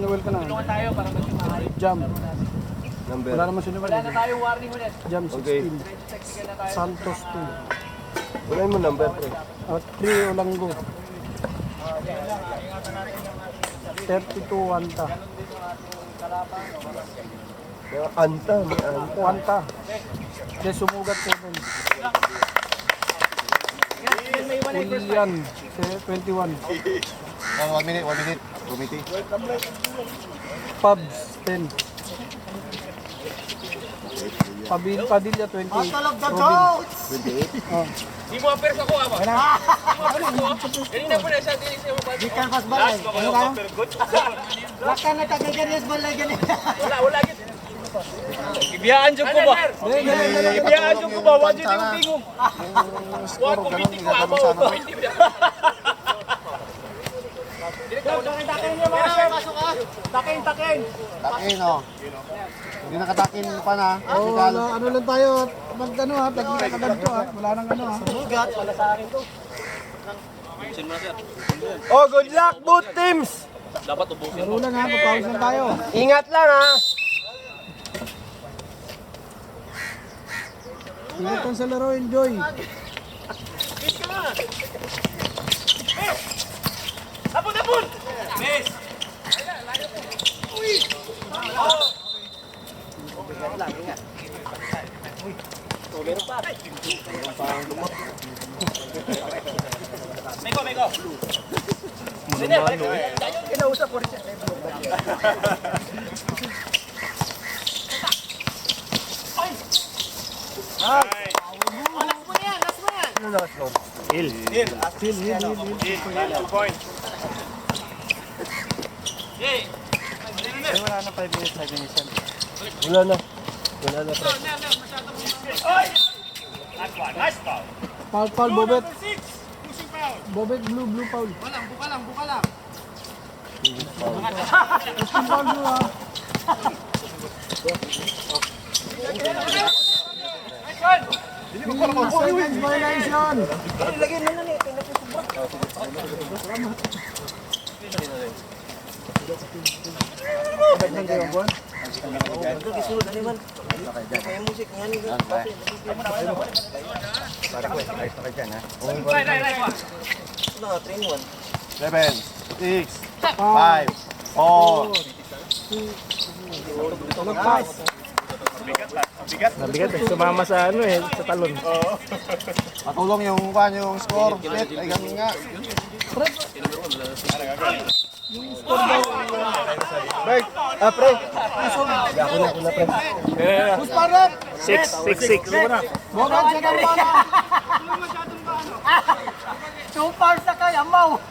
Noel ka na. Tulungan tayo para mag-maayos. Jam. Number. Wala naman sinunod. Wala na tayong warning ulit. Jam 16. Okay. Technical na tayo. Santos 2. Wala mo number, pre. At 3 Olanggo. 32 Wanta. Anta, may anta. Wanta. De sumugat 7. Julian 21. 1 minute. Committee. Pubs 10. Padilla 28. Robin. 28. Oh. Di mo apers ako, ama. Di mo apers ako. Kanina po na siya, di siya mabalik. Di kan pas balay. Ano tayo? Laka na kagaganias balay ganit. Wala git. Ibiyaan dyan ko ba? Ibiyaan dyan ko ba? Wala dyan yung tingong. Wala committee ko, ama. Takin niyo mga. Takin. Takin oh. Hindi nakatakin pa na. Oh, ano lang tayo. Pag ano ha, pag nakaganto ha. Wala nang ano ha. Sugat. Wala sa akin to. Oh, good luck, both teams! Dapat ubusin. Laro lang ha, papawis lang tayo. Ingat lang, ha? Ingat lang sa laro, enjoy. Abon! Miss! Meko! Sino? Kinausap ko rin siya. Hill. 2 points. Wala na 5 minutes yan. Wala na, pre. Nice foul. Foul, Bobet. Bobet, blue, foul. Buka lang. Pusing foul blue ha. Seconds violation. Seven, 6, 5, 4. Pass. Nabigat eh. Sumama sa ano eh, sa talon. Patulong yung score. Ay, ganun nga. Bert, pre. Ako na, pre. Who's parang? 6. Bobet, second ball ha. 2 fouls na kay Amaw.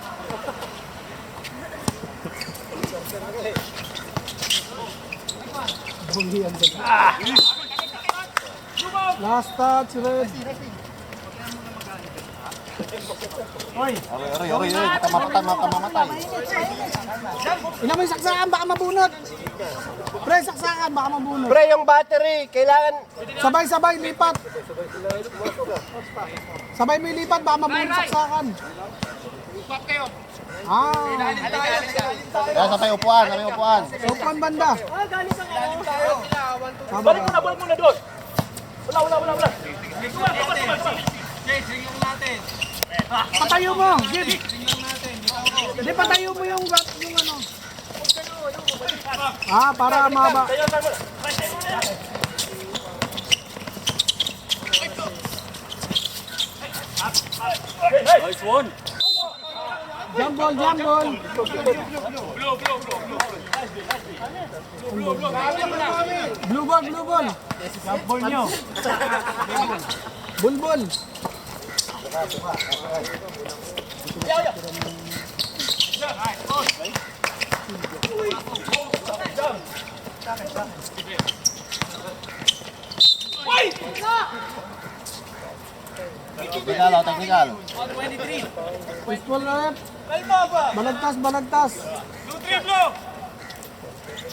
Last touch, red. Oy. Makamatay. Ina mo yung saksakan, baka mabunot. Pre, saksakan, baka mabunot. Pre, yung battery, kailangan... Sabay, lipat. Sabay mo lipat, baka mabunot saksakan. Kaya sa tayo upuan, Upuan banda. Balik mo na doon. Wala. Patayo mo. Hindi, patayo mo yung ano. Para maba. Nice one. Jump ball. Blue ball. Jump ball nyo. Bulbul. Technical. Baseball na rep. Balagtas.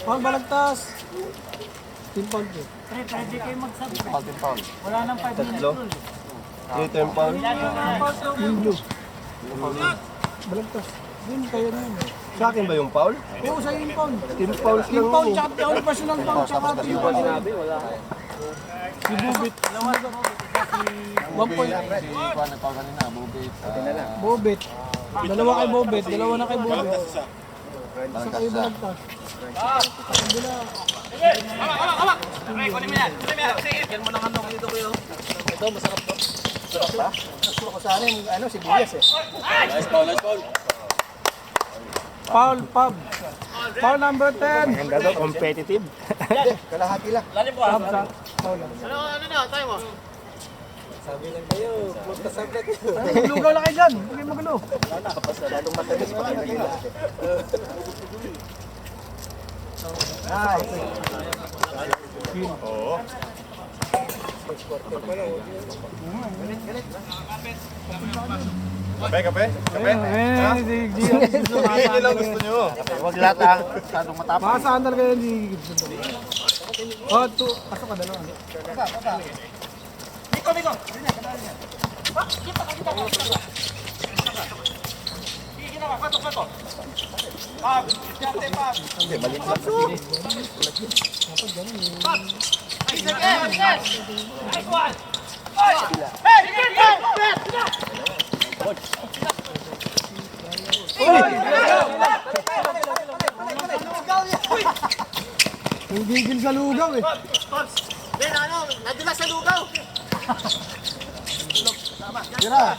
Balagtas. Team foul po. Pwede kayo magsabi. Foul. Wala nang 5 minutes rule. Ito yung foul. Yung blue. Balagtas. Yun, kayo na yun. Sa akin ba yung foul? Oo, sa yung pound. Team fouls Team lang pound, ako. tsaka only personal pound, tsaka team pound. Si Bubit. 1 point. Si Juan nagpag kanina, Bubit. Bobet. Dalawa kay Bobet, dalawa na kay Bobet. Isa kayo balagtas. Foul, pub. Foul number 10. Ang gado, competitive. Kalahati lang. Pub sa. Foul lang. Lugaw lang kayo dyan. Huwag kayong magulo. Kape, kape? Kape? Hindi lang gusto nyo. Huwag lahat ah. Masyadong matapang. Makasaan talaga yan si Gibson. Oh, pasok ka dalawa. Yung gigil sa lugaw eh. Nadulas sa lugaw. Tira.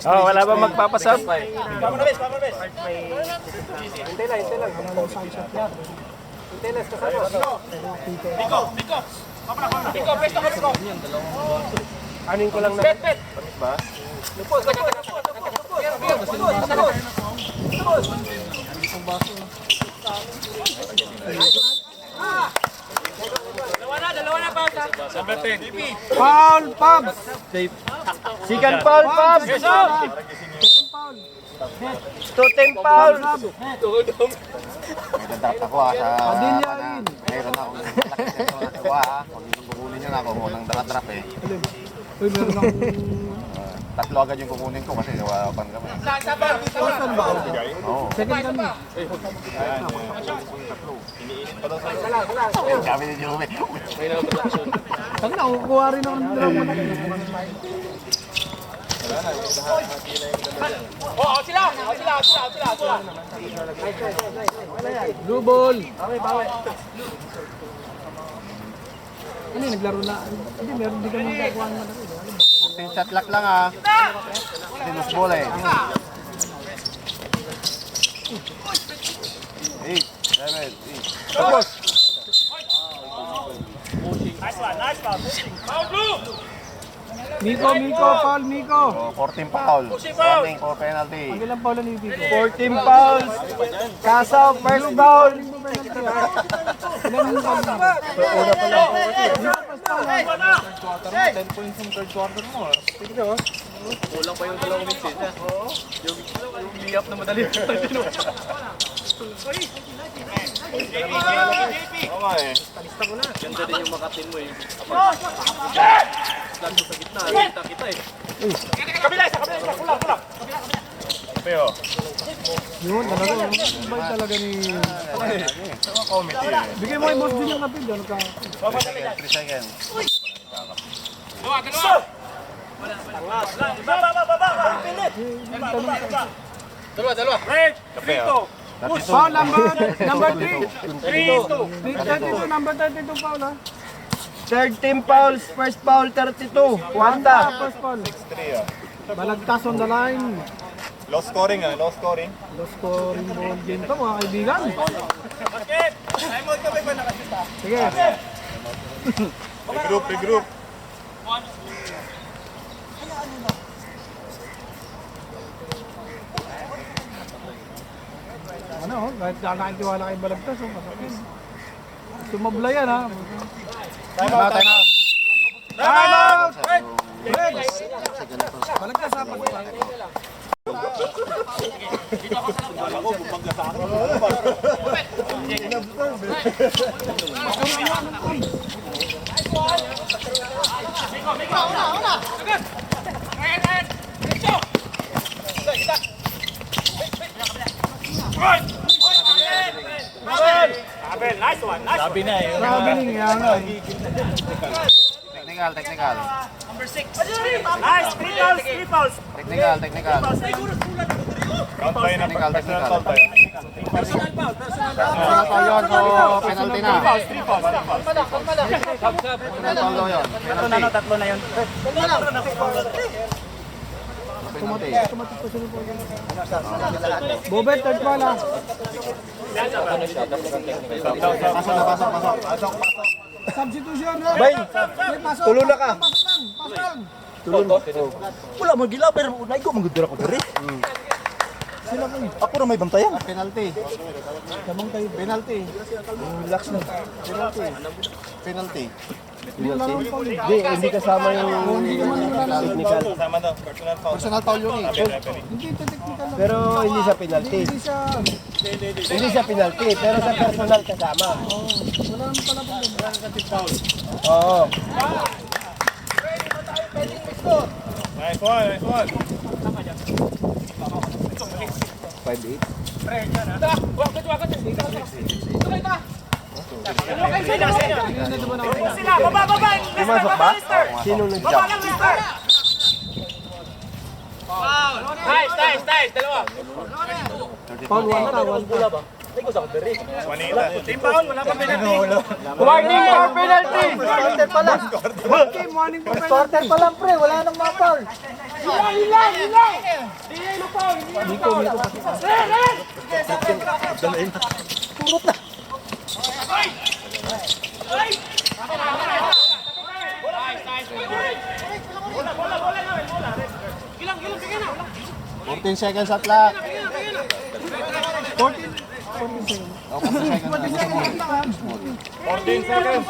Oh, wala ba magpapasab? Anin ko lang na. Ba? Foul, Pabs. Second foul, Pab! Two-team foul! May dadat ako sa... Padilla rin. Meron akong laki sa natiwa ha. Pag kukunin nyo na ako, unang darat-drop eh. Uy, meron akong... Tatlo agad yung kukunin ko kasi nawapan kami. Saan ba? Oo. Second kami. Kami din yung umi. Saan na, kukuha rin ako ng dalawang mata. Blue ball. Ano yung naglaro na? Hindi, meron di kami nagkakuha ng mata. 14 shot lock lang ha. Hindi loose ball eh. 8, 7, 8. Tapos! Miko, foul, Miko. Oh, 14 foul. Running for penalty. Ang ilang foul ni Miko? 14 fouls. Kasaw, first foul. Ilan yung foul niya? Una pa lang. 10 points yung third quarter mo. Kulang pa yung dalawang minutes eh. Yung liyap na madali. Oo eh. Ganda din yung makatin mo eh. Lalo sa gitna, kita eh. Kabila isa, kulang. Pero, Yun, talaga. Bay talaga ni... committee eh. Bigay mo kay boss din yung kapil. Ano ka? 3 seconds. Dalawa. Red, Kape oh. Foul number 3. 32, number 32 foul ha. Third team fouls, first foul 32. Wanta. First foul. 6-3 ah. Balagtas on the line. Low scoring ah, low scoring. Low scoring ball game to mga kaibigan. Sige. Regroup. Ano, kahit nakakitiwala kay Balagtas, masakit. Sumabla yan ha. Time out. Time out! Abel, nice one, nice one. Traveling yan nga. Technical, technical. Nice, three fouls. Technical, technical. Count tayo na, Technical, personal technical. count tayo. Personal foul yun, so penalty na. Three fouls. Personal foul daw yun. Penalty. Tatlo na yun. Penalty. Bobet, third ball ah. Pasok na, pasok. Substitution na. Bay, Pasok. tulo na ka. Pasok. Tulon. Wala mo gila pero unay ko magudura ko diri. Ako na may bantayan. Penalty. Damang tayo. Penalty. Relax na. Penalty. Penalty. Hindi kasama yung technical. Kasama daw, personal foul. Personal foul yun eh. Hindi ito technical lang. Pero hindi sa penalty. Hindi siya. Hindi sa penalty, pero sa personal kasama. Wala naman pala po. Oo. Nice one. 5-8. Sila, baba. Pumasok ba? Sino nag-jump? Nice. Dalawa. Paul, one pa. Juanita. Team foul, wala pa penalty. Warning for penalty! Starter pa lang. Game, warning for penalty. Starter pa lang pre, wala nang mga foul. Hilay! Oh, 14 seconds at lahat. 14 seconds. 14 seconds.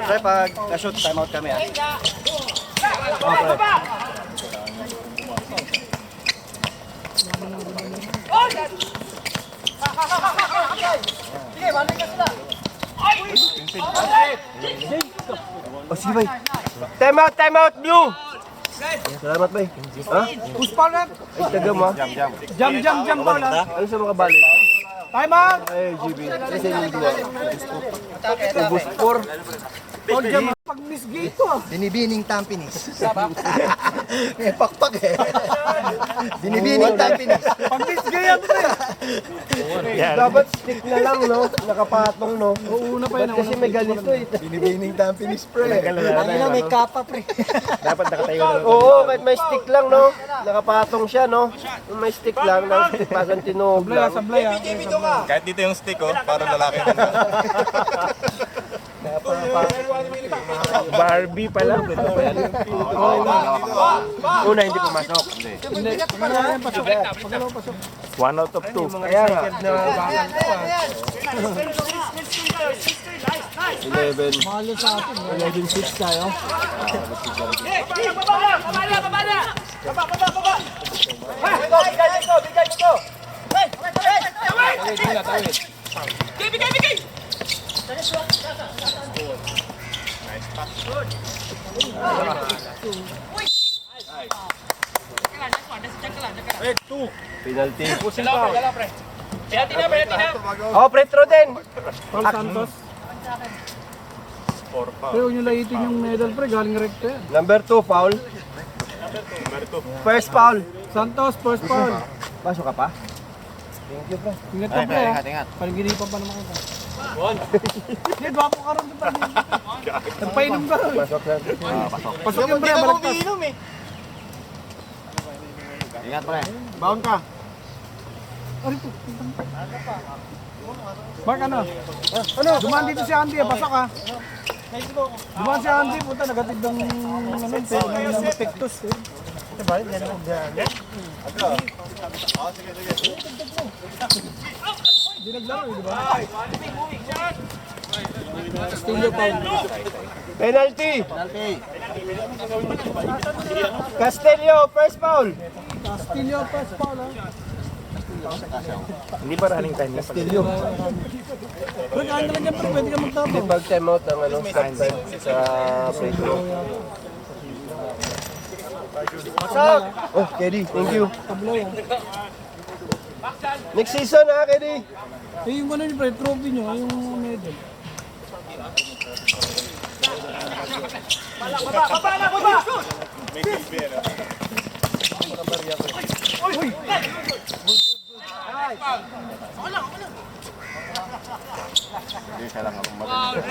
Pre, pag na-shoot, time out kami ah. Oh, sige bay. Time out, Blue! Salamat bay. Ha? Push foul na. Ay, taga mo ah. Jam foul ah. Ano sa mga balik? Time out! Ay, GB. Kasi yung dua. Ubus 4. Paul jam. Pag miss gate ko ah. Binibining tampinis. May pakpak eh. Binibining tampinis. Pag miss gate pre. Dapat stick na lang, no? Nakapatong, no? Una pa Ba't yun. kasi may ganito eh. Binibining tampinis, pre. Ano may kapa pre. Dapat nakatayo na. Oo, kahit may stick lang, no? Nakapatong siya, no? Kung may stick lang, pasan tinog lang. Sablay ah. Kahit dito yung stick, oh, parang lalaki. Barbie pala. Una, hindi pumasok. Hindi. Wala yan pasok. Pagkalaw pasok. 1 out of 2. Kaya nga. 11. Mahalo sa atin. 11-6 tayo. Penalty. Oh, pretro din. Paul Santos. Pre, huwag nyo laitin yung medal pre. Galing recto yan. Number 2, foul. First foul. Santos, first foul. Pasok ka pa? Thank you, bro. Ingat ka pre ah. Ingat. Paliginipan pa naman kita. Hindi, gwapo ka rin pa rin. Nagpainom ka rin. Pasok na. Pasok yung pre, balagtas. Ingat pre. Bound ka. Ano ito? Mark, ano? Ano? Dumaan dito si Andy, pasok ah. Dumaan si Andy, puta, nagatid ng pektos. Diba? Yan ang gano'n. Hindi naglaro, di ba? Castillo foul. Penalty. Penalty. Castillo, first foul. Castillo first foul ah. Hindi pa running time. Castillo. Pero kain ka lang dyan, pero pwede ka magtapos. Hindi pag time out ang ano, stop time sa free throw. Oh, Keddy, thank you. Tablaw yan. Next season ha, Keddy. Eh, yung ano yung pre, trophy nyo, ay yung medal. Hindi, kailangan akong magaling.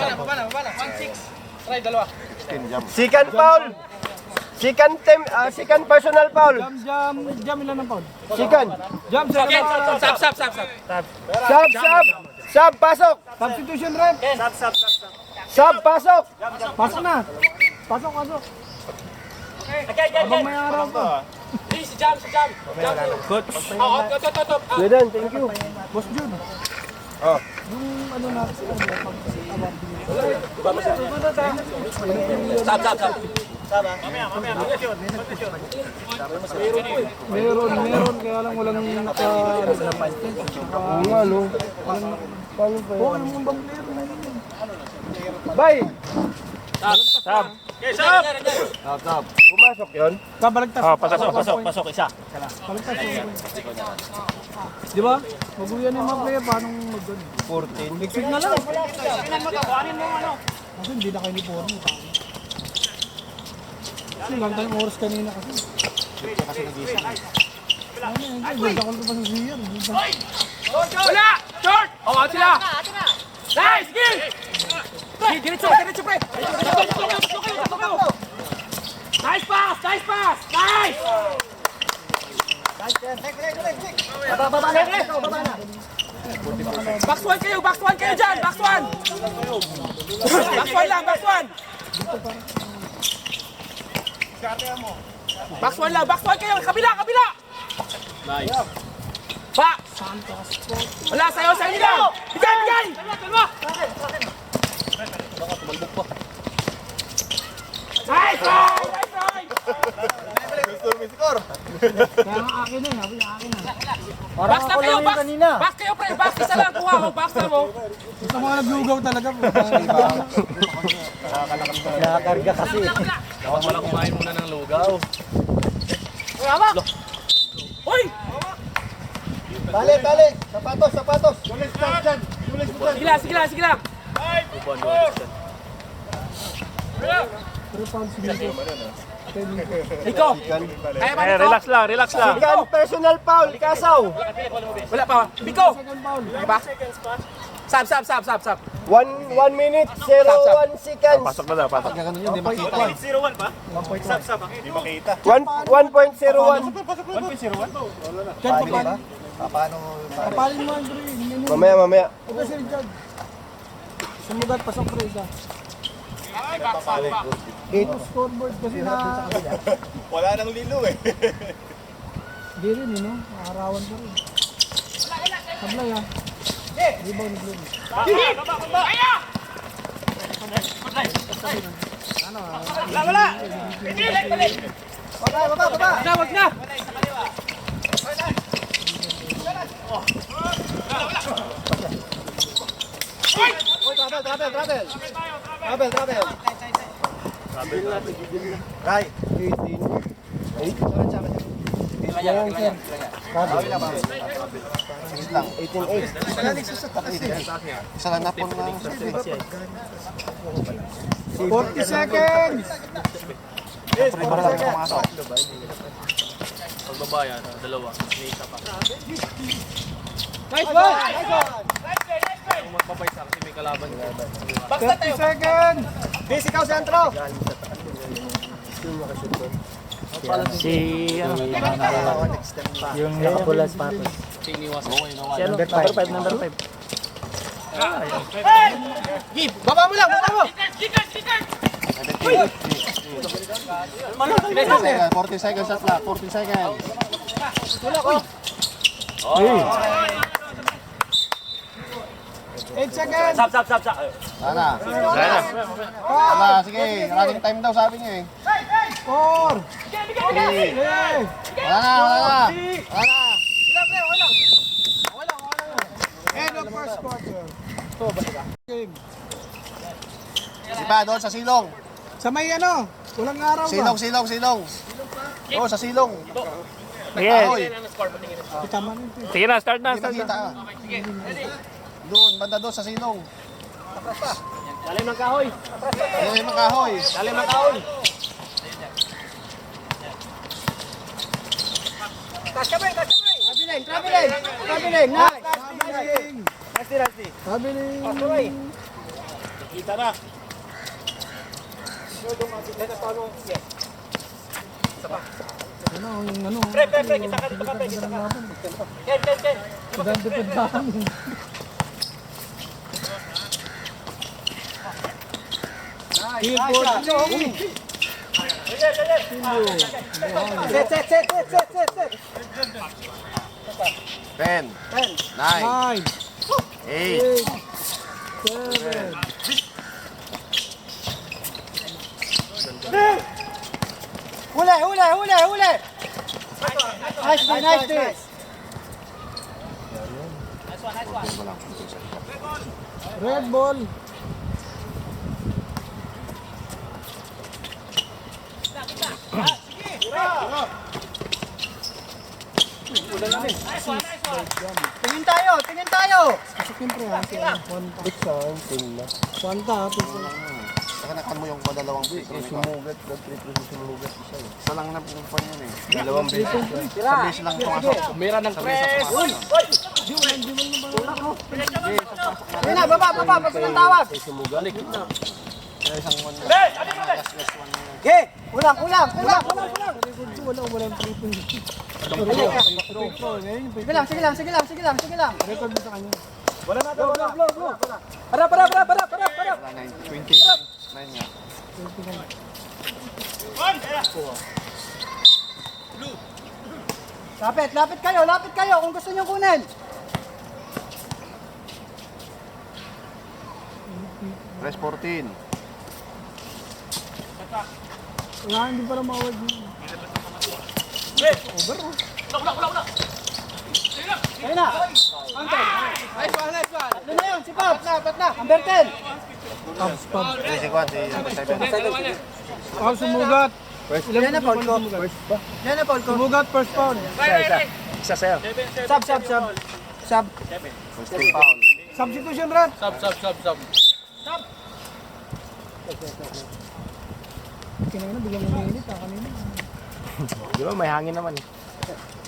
16 jump. Second foul. Second personal foul. Jam ilan ang pound? Second. Jam, second. Sub, pasok. Substitution rep. Sub, pasok. Pasok na. Pasok. Abang may araw ko. Jordan, thank you. Boss Jun. Oh. Yung ano natin. Meron. Kaya lang walang naka... Oo nga, no. Paano pa Oo, yun? alam mo bang player? Bye! Sab. Pumasok yun? Kabalagtas. Pasok isa. Balagtas. Di ba? Maguyan yung mga player. Paano mag-gun? 14. Exit na lang. Kasi hindi na kayo ni Porno. Kasi lang tayong oras kanina kasi. Ano yun? Ganda ko pa sa siya. Wala! Short! Oh, out sila! Nice! Sige! Diretso pre! Nice pass! Nice! Box one kayo dyan! Box one lang! Box one kayo! Kabila! Nice! Pa! Wala sa'yo nila! Bigay! Nice! Kaya nga akin na, sabi niya akin na. Box na kayo! Box kayo pre! Box isa lang! Kuha mo! Box na mo! Gusto mga naglugaw talaga po. Nakakarga kasi. Dapat wala kumain muna ng lugaw. Hoy! Tali! Sapatos! Sige lang! Iko! Kaya ba Iko? Relax lang. Second personal foul, Kasaw. Wala pa. Biko! Kaya ba? Sab. 1 minute, 01 seconds. Pasok na daw, pasok. 1.01. Kapalin mo ang pre. Mamaya. Ito si Richard. Sumugat, pasok pre isa. 8. Scoreboard kasi na... Wala nang lilo eh. Hindi rin no? Nakarawan pa rin. Sablay ha. Rebound blue. Wag na! Right. 18. Isa lang na po ng 40 seconds! Siyempre, para lang pumasok. Pagbabayan, dalawa. May isa pa. Nice one! Kung magpapay sa kasi may kalaban. 30 seconds! Physical centro. Yung nakapula sapatos. Siniwas. Number 5. Number 5. Give! Baba mo! 40 seconds shot lang, 40 seconds. 8 seconds! Sab. Sana. Sige, running time daw sabi niyo eh. 4! 3! Wala na. Game. Si pa, doon sa silong. Sa may ano, walang araw ba? Silong. Oo, sa silong. Sige. Ahoy. Tama na ito. Sige na, start na, Hindi start na. makita. Doon, banda doon sa silong. Lalim ng kahoy. Ano yung makahoy? Lalim ng kahoy. Traveling, nice. Traveling. Kita na. Ano, yung ano. Pre, kita ka dito ka, pre, kita ka. Ken. Dependaan. Set. 10, 9, 9, 8, 7. Huli. Nice. Red ball. Tingin tayo. Siyempre ha, si Juan. Juanta ha, Saka nakan mo yung dalawang beses. Sumugat, isa lang na pupunpan yun eh. Dalawang beses. Sa beses lang pumasok. Umira ng press. Ayun na, baba, pag ng tawag. Kaya isang one. Ge, ulang. walang triple. Sige lang. Record mo sa kanya. Blow. Para. 29 nga. Lapit kayo kung gusto niyo kunin. Press 14. Wala, hindi pa rin mawag. Ayun na. Nice one. Ano na yun, si Pops. Apat na. Number 10. Pubs. Si Kwan, si 7. Oh, sumugat. Yan na, Paul ko. Sumugat, first foul. Isa sa'yo. Sub. First team foul. Substitution rat. Sub. Kinaya na, biglang umiinit ha, kanina. Di ba, may hangin naman eh.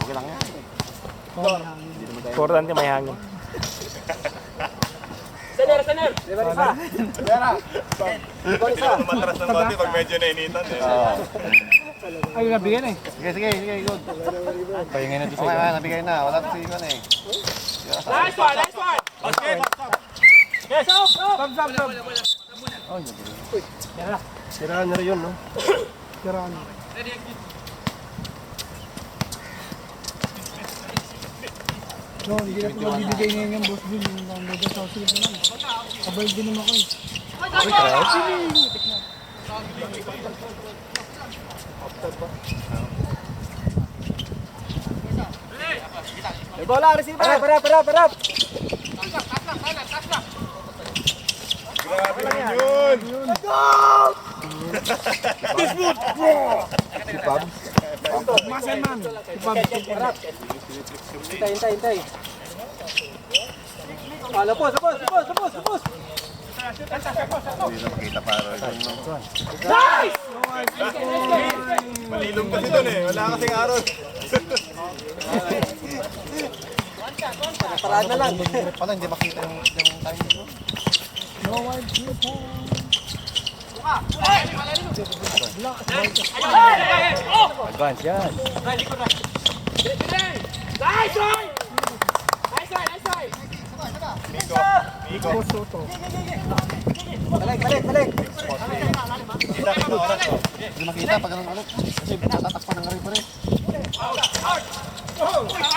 Okay lang yan. Importante may hangin. Matras ng body pag medyo nainitan eh. Ay, nabigyan eh. Sige, good. Pahingin na Okay, nabigay na. Wala na si Kwan eh. Nice one! Sub. Siraan na rin yun, no? Karaan. No, hindi na ito mabibigay ngayon yung boss din. Yung mga sa house na lang. Kabay din naman ko eh. May bola, receiver. Para. Grabe naman yun! Muscle man. Ipab. Hintay. Lapos. Hindi na makita para. Malilong kasi dun eh. Wala kasing araw. Parada lang. Pala, hindi makita yung time nito. No wide flip. Advance yan. Nico Soto. Balik. Hindi makita pag ganun ulit. Kasi tatakpan ng referee.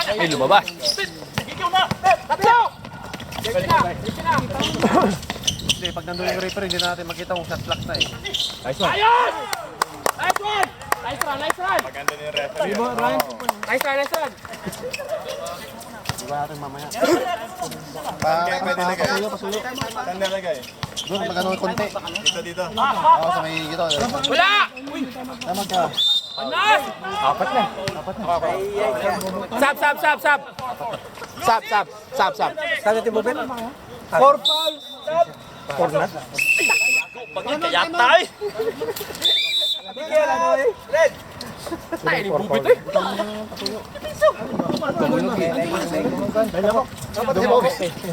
Ay, lumabas. Hindi, pag nandun yung referee, hindi natin makita kung shot clock na eh. Nice one. Maganda na yung referee. Ryan. Iba natin mamaya. Kaya pwede na kayo. Saan nalagay? Doon, magano konti. Dito. Oo, sa may gito. Wala! Tama ka. Anas! Sab! Kaya ti Bobet? 4 fouls. Pagyan kaya tay! Tayo ni Bubit eh!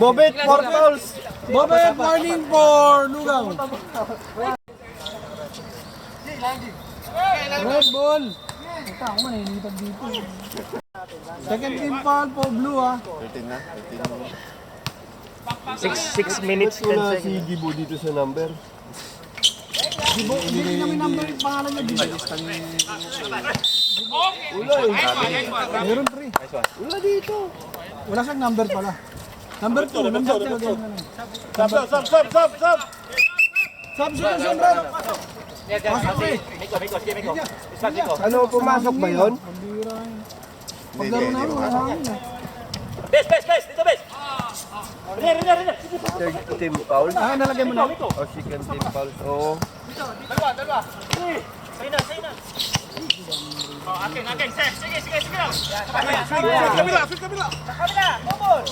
Bobet, 4 fouls. Bobet, warning for Lugaw. Red ball. Ito ako manilipad dito. Second team foul for Blue ha. 13 na. 6 minutes wala si Gibo dito sa number. Hindi kami number yung pangalan niya dito. Meron 3. Wala dito. Wala siyang number pala. Number 2, number 2. Sab! Substitution bro. Ano, pumasok ba yun? Paglaro namin, wala namin eh. Bes! Dito bes! Third team foul. Ah, nalagay mo na. O second team foul. Oo. Dalawa! Sa'yo na! Oh, akin! Sige lang! Kabila! Bubol!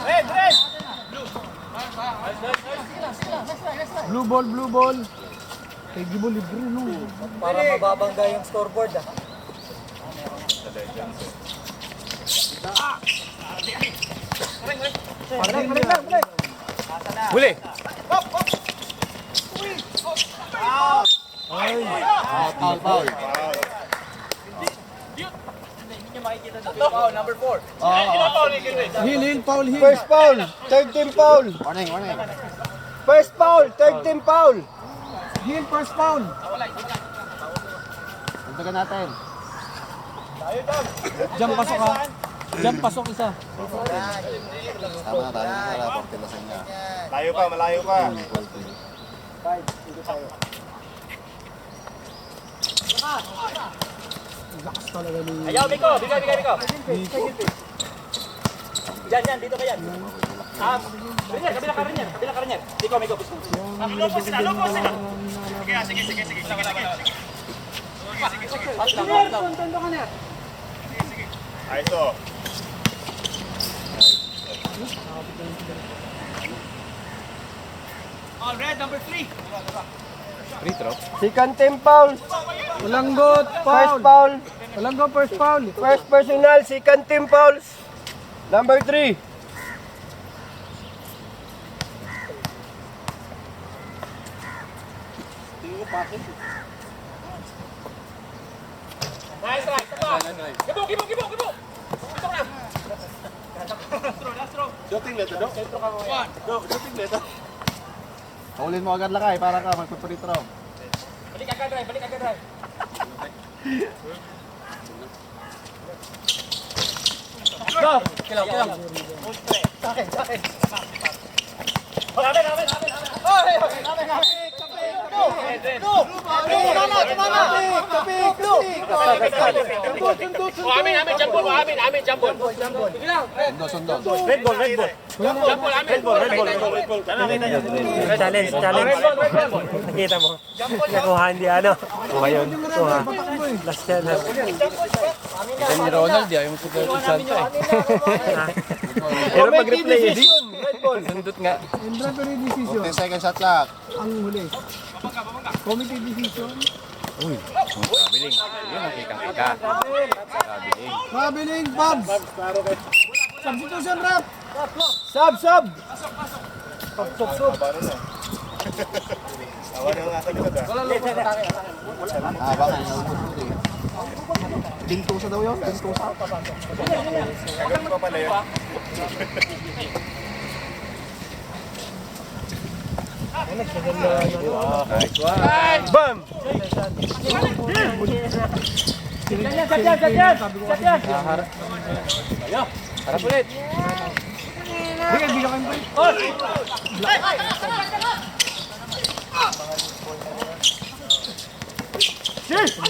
Red! Blue ball. Kay Gibo libre no. Para mababangga yung scoreboard ah. Huli! Foul. Number 4. Hill, foul, hill. First foul. Third team foul. Warning. First foul. Third team foul. Hill, first foul. Dagdagan natin. Jump pasok ha. Jump pasok isa. Tama na tayo sa raport nila sa inyo. Malayo pa. Lakas talaga ni... Ayaw, Biko! Biko! Yan, dito ka yan. Kabila ka rin yan. Biko. Lupos sila! Sige. Ayos o. All red, number 3. Second team foul. Walang got, First foul. foul. Walang go, first foul. First personal. Second team fouls. Number 3. Nice try. Gibo. Ito na. Last row. Joting leto. Joting leto. Paulin mo agad lakay para ka magpaparit raw. Balik agad, drive. Go! Kilaw. Amin. Jambol. Sundo. Red ball. Challenge. Nakita mo. Nakuha hindi ano. Kuha yun. Kuha. Last challenge. Ni Ronald, ayaw mo siguro kung salta eh. Pero pag-replay eh. Red ball. Sundot nga. In referee decision, 15 second shot clock. ang huli. Committee decision. Kabiling. Yun ang kikang-kika. Kabiling. Mabiling, Babs. Substitution, ref. Sub. Baka Dintusa daw yun. Dintusa. Gagawin pa pala yun. Bam! Harap ulit. Bigyan kayo pa.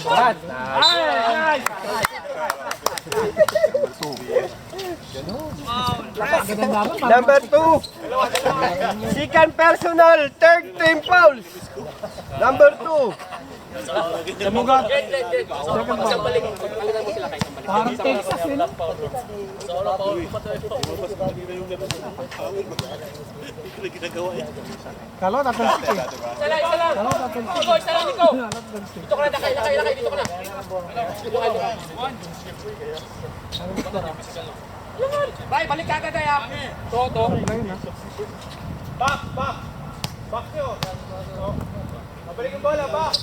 Brad. Nice. Number 2. Second personal, third team fouls. Number 2. Samugat. Parang Texas yun. Kalo, tatalsik eh. Kalo, tatalsik. Dito ka na, lakay, dito ka na. Bay, balik ka agad kaya. To. Back. Back nyo. Mabalik yung bola, back.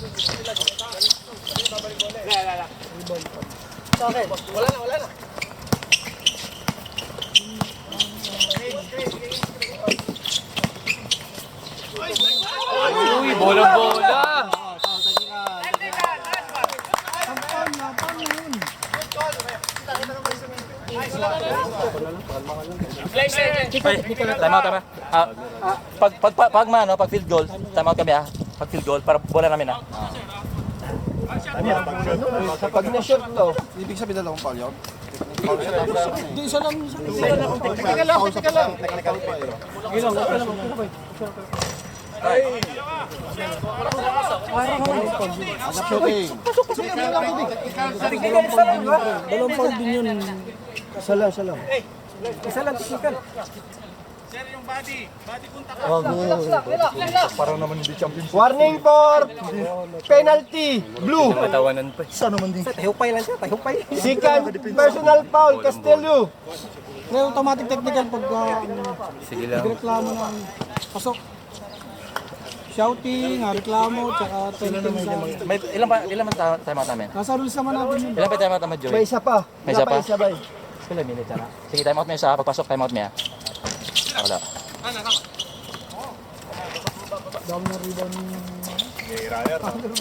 Mabalik bola. Sa akin. Wala na. Uy, bola. Time out. Pag field goal, time out kami Pag field goal, para bola namin Pag na-short to, Ibig sabihin dalawang foul yun? Hindi, isa lang. Technical lang. Technical pa eh. Shooting. Dalawang foul din yun. isa lang. Isa lang, technical. Warning for penalty, blue. Tahukpay lang siya, tahukpay. Second personal foul, Castillo. May automatic technical pag reklamo ng pasok. Shouting, reklamo, tsaka tenting sa... May ilan man time out namin? Nasa rules naman natin yun. Ilan pa time out naman, Joey? May isa pa. May isa pa? Sabay. Ilan minutes na? Sige, time out mo isa. Pagpasok, time out mo Wala. Dami na rebound. Tapos.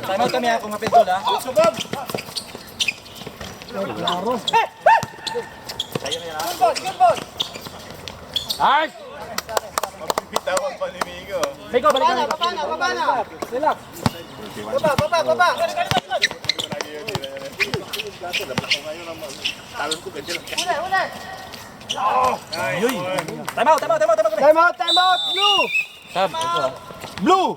Time out kami kung ma-field goal Klaro. Ars! Bitawan pa ni Migo. Migo, balik ka. Baba na. Relax. Baba. Time out. Time out, blue. Sab, ito Blue.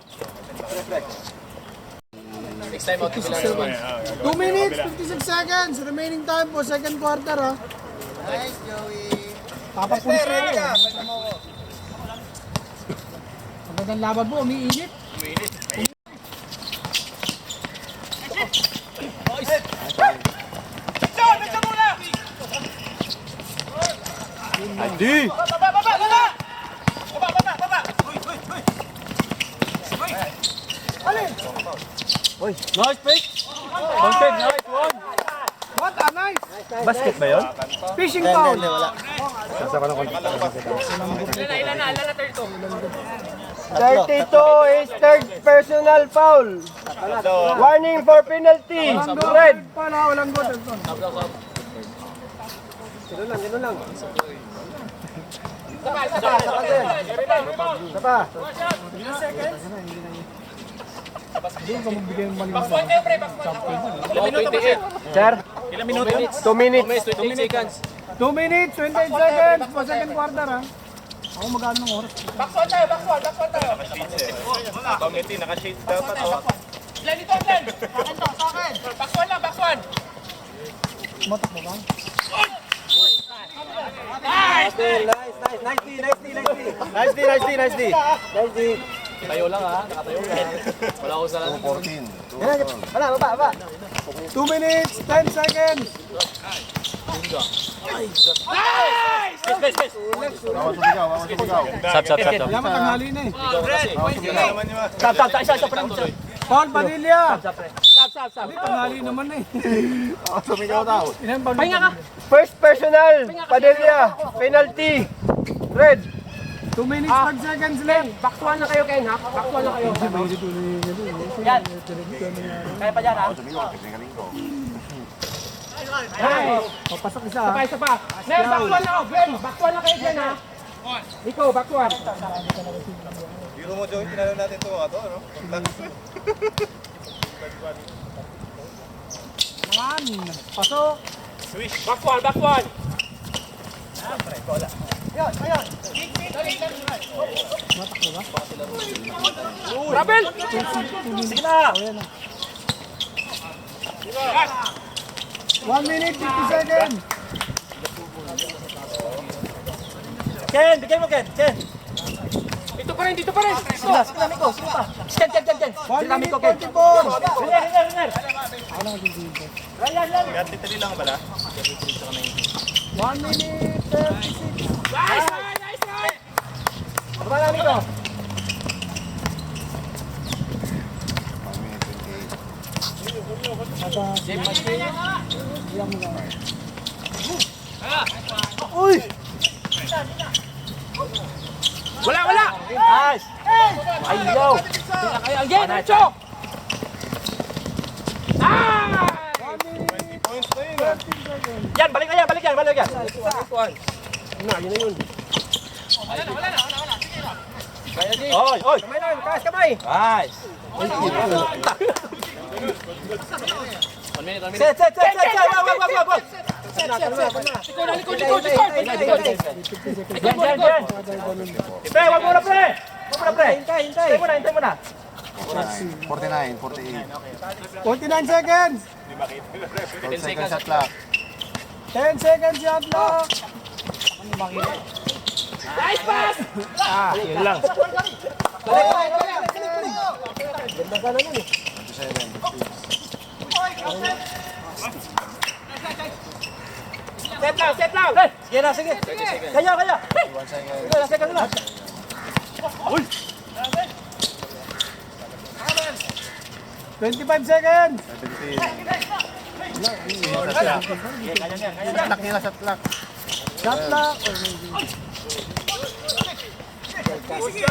2 minutes, 56 seconds. Remaining time po, second quarter ha. Nice, Joey. Papapulis na yun. Magandang laban po, umiinit. Nice pick! Nice one! What a nice Basket ba yun? fishing foul. Ilan na, 32 is third personal foul. Warning for penalty. Red. Walang goal. Gano'n lang. Doon ka magbigay ng mali. Sir? 2 minutes. 28 seconds. 2 minutes, 28 seconds po second quarter ha. Ako mag-ano ng oras. Backsword tayo. Pangiti, naka-shades dapat. Glenn, ito, Glenn. Sa akin. Backsword. Matak mo ba? Nice D. Tayo lang nakatayo lang. Wala ko sa 2-14. Baba. 2 minutes, 10 seconds. Ako sumigaw. Sab. Kaya matanghali na eh. Isa pa lang. Paul Padilla. Hindi, tanghali naman eh. Ako sumigaw daw. Ilan pa? First personal, Padilla. Penalty. Red. 2 minutes, 5 seconds left. Backsword na kayo, Ken, ha? Backsword na kayo. Yan. Kaya pa dyan Ako sumigaw. Technicalin ko. Papasok isa. Isa pa. Ner, backwan na, Glenn. Backwan na kayo dyan, ha? Ikaw, backwan. Biro mo, Joey, tinanong natin ito, ano? Naman. Pasok. Backwan. Rabel! Sige na! 1 minute, 50 seconds. Ken, bigay mo Ken. Ken. Dito pa rin. Sige na, Miko. Sige pa. Ken. 1 minute, Miko, Ken. 44. Riner. Gantitali lang pala. 1 minute, 36. Nice! Ano ba namin ko? 1 minute 28. Wala! Nice! Ayaw! Again, Nacho! Points na yun, Yan, balik yan. Oy! Kamay lang, taas kamay. Nice! Set! Wag! Likod! Pre, wag muna pre! Hintay. Hintay mo na. 49, 48. 49 seconds. 12 seconds shot clock. 10 seconds shot clock. Nice pass! Yun lang. 27. Set lang! Sige. Kaya. 1 second. Second lang. 25 seconds. 17. Shot clock nila, shot clock. Shot clock.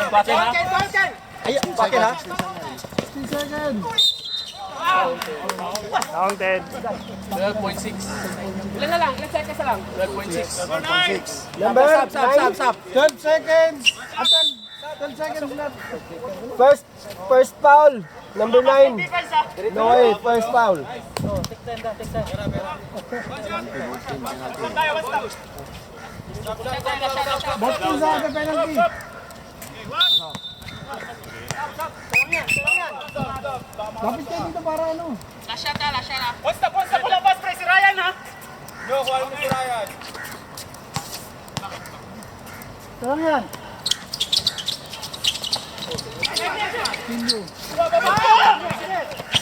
Bate ha? Ay, bate ha? 60 seconds. Ilan na lang? Ilan seconds na lang? 1.6. Number 9. Stop. 12 seconds. 12 seconds left. First foul. Number 9. No way, first foul. Boston sa akin penalty. Lapit kayo dito para ano. Ponsta po lang, boss, pre, si Ryan, ha? Yo, kuha mo si Ryan. Saan yan?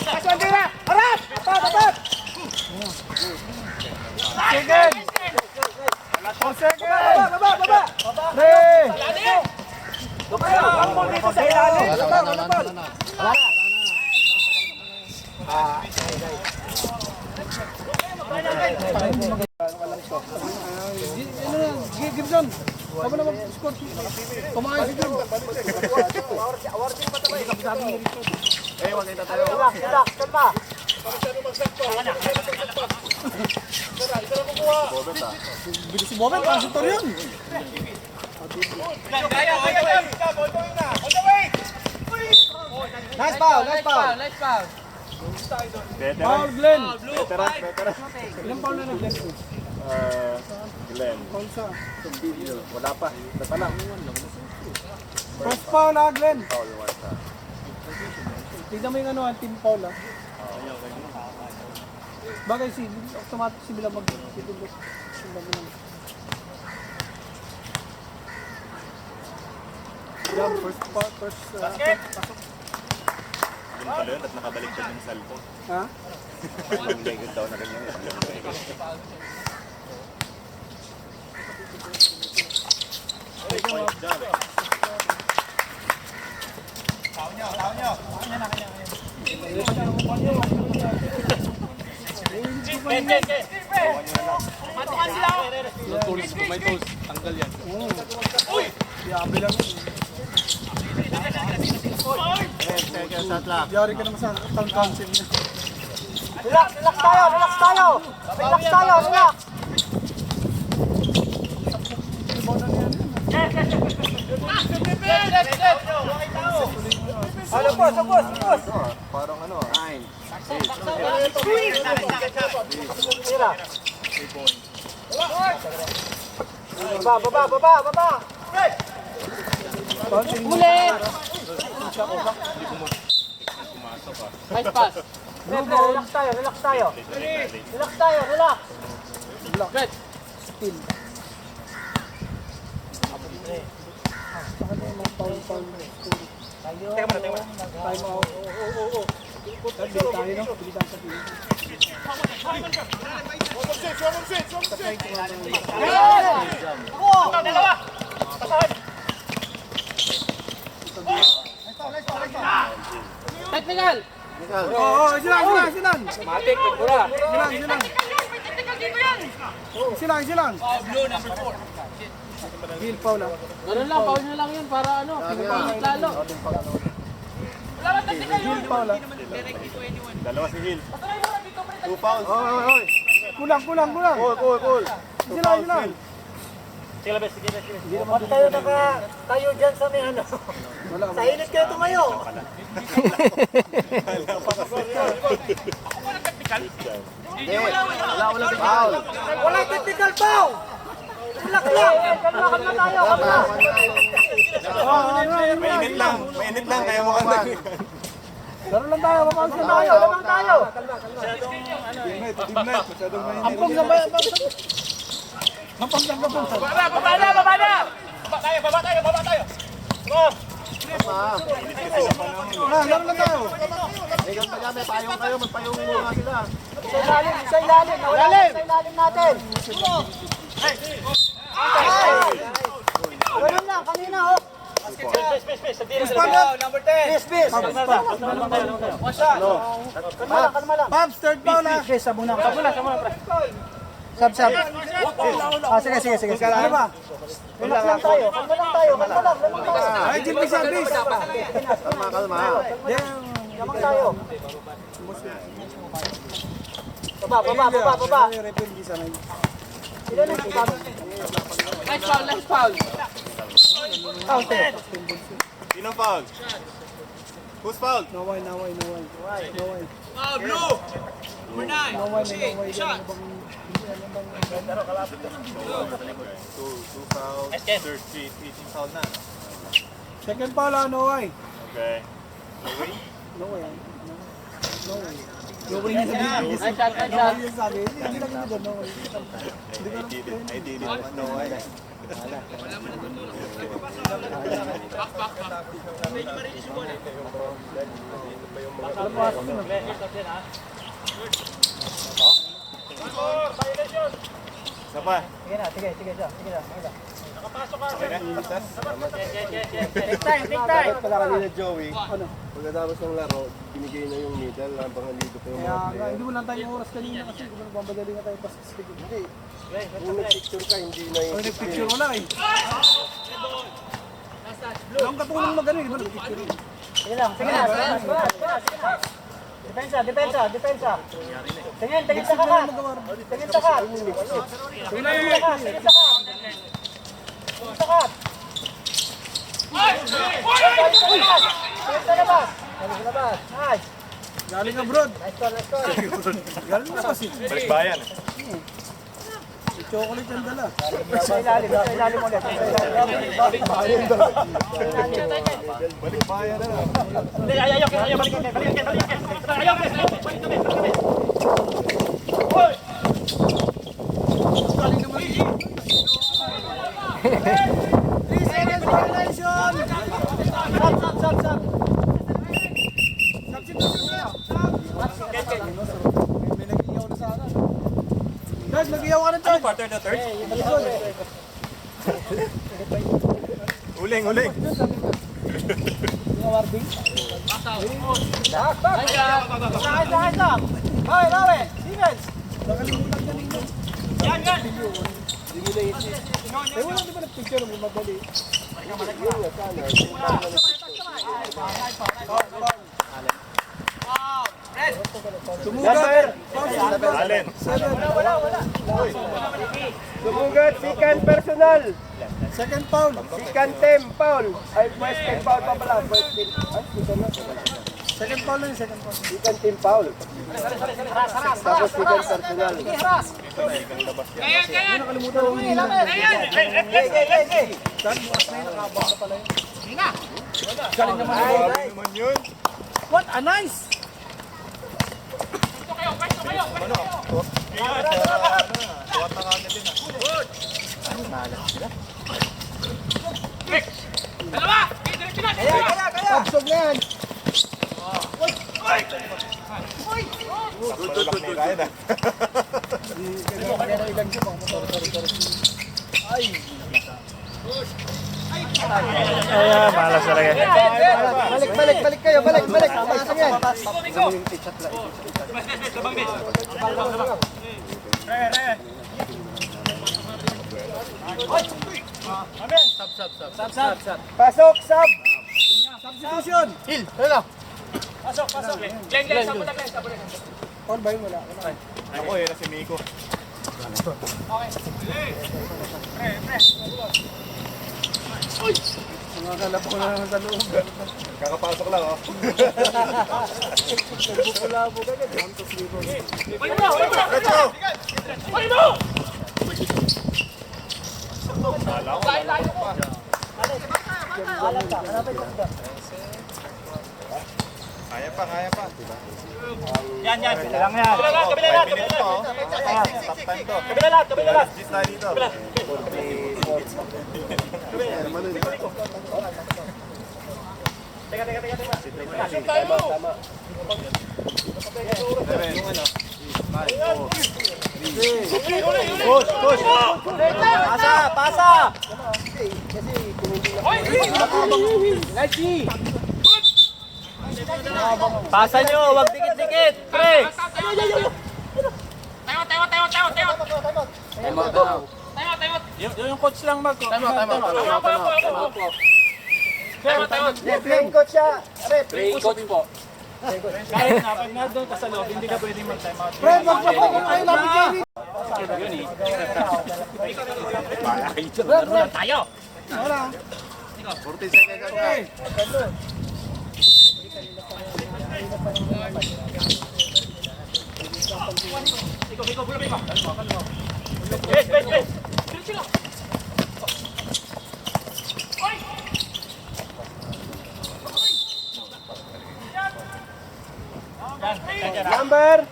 Kaswandira! Harap! Tapat! Second. 4 seconds. Baba! 3. Dito sa ilalim! Gibson. Kamu na mag-score. Kumain si Jim. Bilis si Bobet, ang sutor yun. Nice foul. Foul, Glenn. Ilang foul na na, Glenn? Glenn. Wala pa. Data lang. First foul ha, Glenn. Tignan mo yung ano, team foul ha. Bagay si, automatic si Bila mag-titulog. Yan, first foul, pasok. Yun pala yun, at nakabalik siya yung cellphone. Ha? Long legged daw na ganyan. Matukan sila! May tools, tanggal yan. Yabi lang. 10 seconds shot clock. Yari ka naman sa town council niya. Relax tayo, relax tayo. Relax tayo, relax. Boss. Parang ano. Baba. Huli! Nice pass. Relax tayo. Good. Technical! Oo, silang. Matik, pura. Silang. Bill Paul ah. Ganun lang, foul nyo lang yun para ano, pinapangit lalo. Bill Paul ah. Dalawa si Hill. 2 fouls. Kulang. Cool. Silang. Ba't kayo tayo dyan sa may ano? Sa init kayo tumayo. Foul. Walang technical foul! Relax lang! Kalma tayo, kalma! Mainit lang, kaya mo ka Laro lang tayo, mapansin tayo. Lamang tayo! Ampong na ba yan? Ampong. Baba tayo. Laro lang tayo. Ikaw pa may payong kayo, magpayong muna sila. Sa ilalim! Nawala sa ilalim natin! Ganun lang, kanina oh! Number 10. Bis! Kalma lang! Pops, third foul ah. Bis, sabuna, pre. Sab. Sige. Ano ba? Relax lang tayo, kalma lang. Ay, Jim Pisabis. Kalma. Lamang tayo. Baba. Ilan ang sabi? Nice foul. Counter. Sinong foul? Who's foul? Naway. Blue. Number 9. Shot. 2 fouls. Third, 3 foul na. Second foul ah, Naway. Okay. Naway niya sabi. Nice shot. Naway niya sabi. Hindi lang ito Naway. I did it. No way. Isa pa. Sige na. Okay na? Take time. Pala kanina Joey. Pagkatapos ng laro, binigay na yung middle habang nandito pa yung Kaya mga nga, player. hindi mo lang tayo oras kanina kasi kung nagmamadali nga tayo pasok sa ligid. Hindi. Kung nag-picture ka, hindi na yung Kung nagpicture wala eh. Ang katulong mag-ano, di ba nagpicture eh. Sige na. Depensa. Tingin sa kakat. Tingin sa kakat. Sa labas. Nice. Galing abroad. Nice call. Galing na kasi. Balik bayan. Chocolate ang dala. Sa ilalim ulit. Balik bayan na lang. Ayaw, Sab. May nag-iyaw na sana. Guys, nag-iyaw ka na dyan. quarter to third. Uling. Nice lang. Lawe. Defense. Yan. Eh, wala di ba nag-picture mo madali? Number. Alin? Sumugat, second personal. Second foul. Second team foul. Ay, first team foul pa pala. First team. Ay, second na. Second foul lang, second foul. Second team foul. Tapos second personal. Grabe naman yun. What a nice! Tuwat na kami din Absog na yan. Kaya na. Balik kayo, balik. Pasang yan. Pasok, sub. Substitution. Foul ba yun? Wala. Ako yun na si Miko. Nakakala ko na naman sa loob. Kakapasok lang oh. Let's go! Kaya pa. Yan. Lang yan. Kabila lahat. 5 minutes pa oh. Top time to. Kabila lahat. Gis tayo dito. Push! Pasa! Pasa nyo, wag dikit-dikit. Pre! Yung coach lang mag... Playing coach siya. Playing coach po. Kahit na, pag nandun ka sa loob, hindi ka pwedeng mag-time out. Fred, wag pa po. Ay, lapit kayo dito. Tayo! Wala. 40 seconds ka. Bes! Number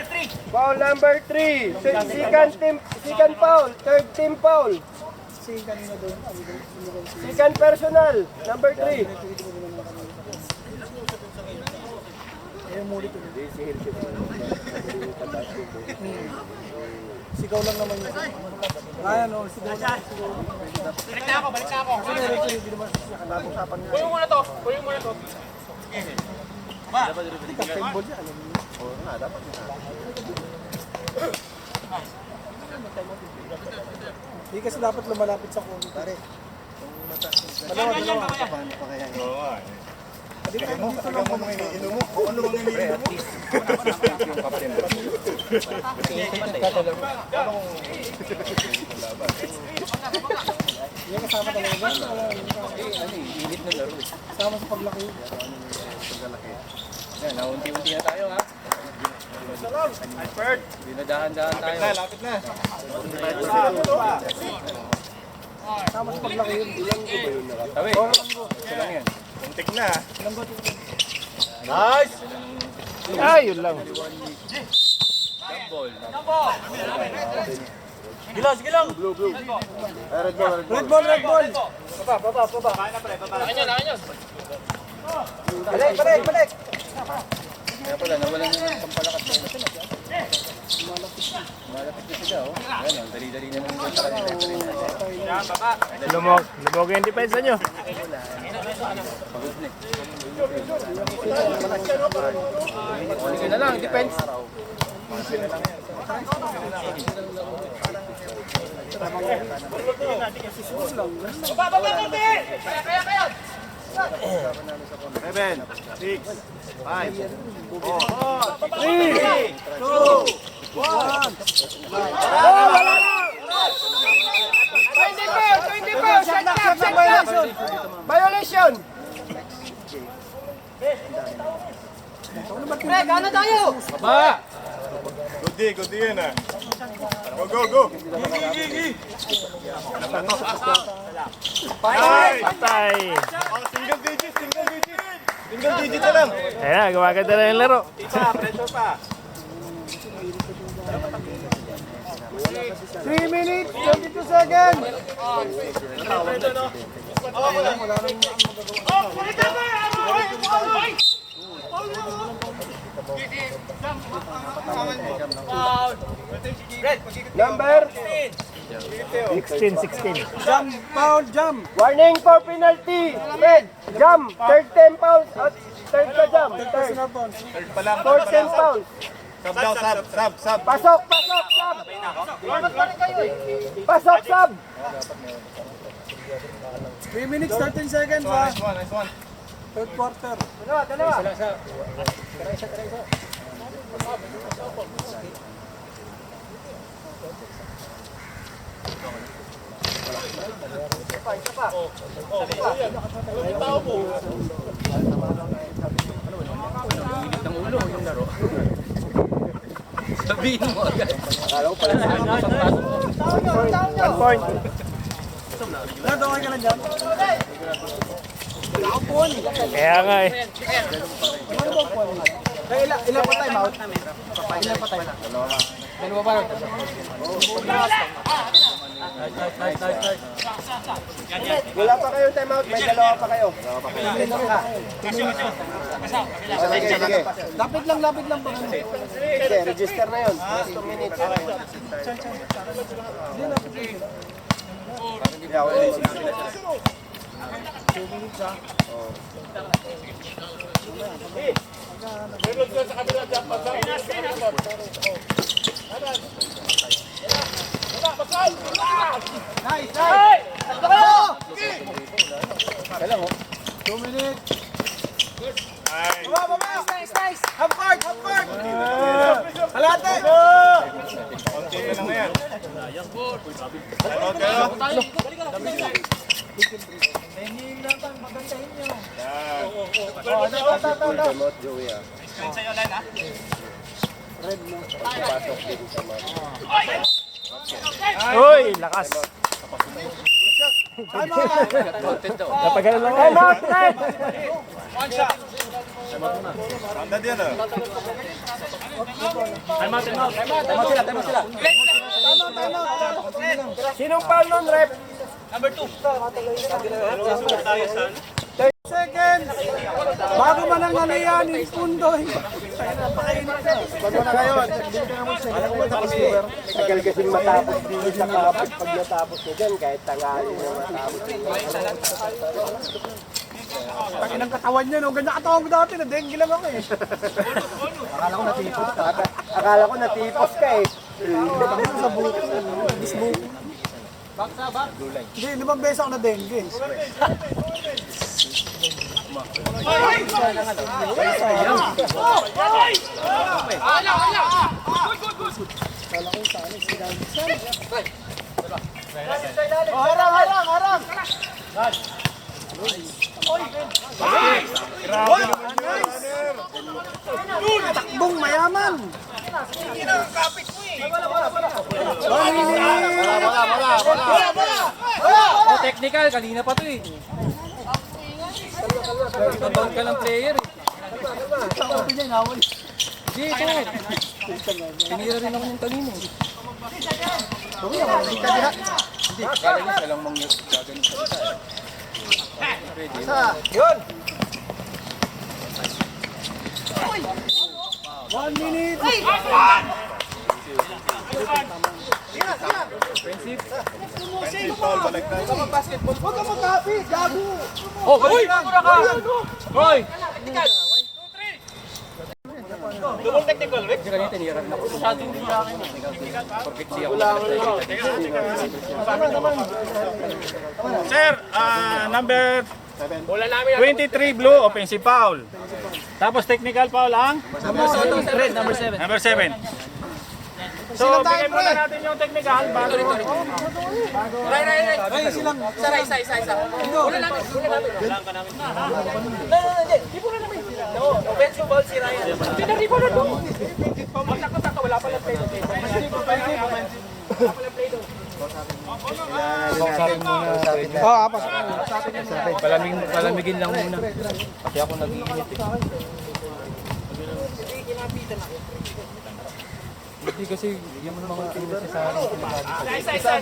3. Foul number 3. Second foul. Third team foul. Second personal. Number 3. Sigaw lang naman yun. Kaya no, sigaw lang. Balik na ako. Kunin mo muna to. Hindi kasi dapat lumalapit sa kuno, pare. Yan. Oo nga eh. Tignan mo mga iniinom mo. Kung ano mga iniinom mo. Yan kasama talaga. Kasama sa paglaki. Yan, naunti-unti na tayo ha. Alfred! Dinadahan-dahan tayo. Lapit na. Kasama sa paglaki yun. Tawi, isa lang yan. Muntik na. Nice! Ay, yun lang. Ball. Gilang! Red ball. Baba. Lakan yun. Balik. Kaya pala, nawalan na ng pampalakas na yun. Malapit na sila oh. Ayan, ang dali-dali na naman sa kanila. Yan, baba. Lumog yung depensa nyo. Pagod na eh. Huli ka na lang, defense. Baba, konti! Kaya. 7, 6, 5, 24! Shut up! Violation! Pre, gano'n tayo? Good day yan ah. Go. Patay! Oh, single digit. Single digit na lang. Ayan, gumaganda na yung laro. Pressure pa. 3 minutes, 22 seconds. Number 16. Jump, foul, jump. warning for penalty. Red, jump. Third 10 fouls. Third ka jump. Third. Third pa lang. Fourth 10 fouls. Sub daw, sub. Pasok, sub. Pasok, sub. 3 minutes, 13 seconds ha. Nice one. Third quarter. Dalawa. Sabihin mo agad. 1 point. Natawag ka na dyan. Kaya nga eh. Ilan pa time out? Dalawa pa rin. Wala pa kayong time out. May dalawa pa kayo. Sige. Lapit lang pa. Sige, register na yun. Last 2 minutes. Nice. Half court. Kalate. Okay na lang yan. Ano kayo? Uy, lakas. Time out. Napagalan lang. Time out, Red. Bandad yan ah. Sinong foul nun, Rep? Seconds. Bago man ang naliyan, yung pundoy. Bago na kayo. Tagal kasing matapos dito sa kapag pag natapos na dyan, kahit tangali na matapos. Takin ang katawan niya, no? Ganda katawan ko dati, na-dengue lang ako eh. Akala ko natipos ka eh. Sa buko. Bisbuko. Hindi, 5 beses ako na-dengue. Harang! Takbong mayaman! Oh, technical. Kanina pa to eh. Tabang ka ng player eh. Hindi, ito. Tinira rin ako yung kanina eh. Kala niya siya lang gaganin sa isa eh. Yun! 1 minute! Offensive foul, baliktad. Huwag ka mag-happy! Gago! Oh, balik na muna ka! Hoy! Double technical, Rick. Kasi kanina tinira rin ako. Perfect siya ako. Sir, number Bola namin. 23 blue, offensive foul. Tapos technical foul ang? Number 7. Number 7. So, bigay muna natin yung technical bago. Isa. Bola namin. Di bola namin. Offensive ball si Ryan. Pinari ko na doon. Takot, wala palang play doon. Palamigin lang muna. Kasi ako nag-iinit eh. Hindi kasi yung mga sa Isa.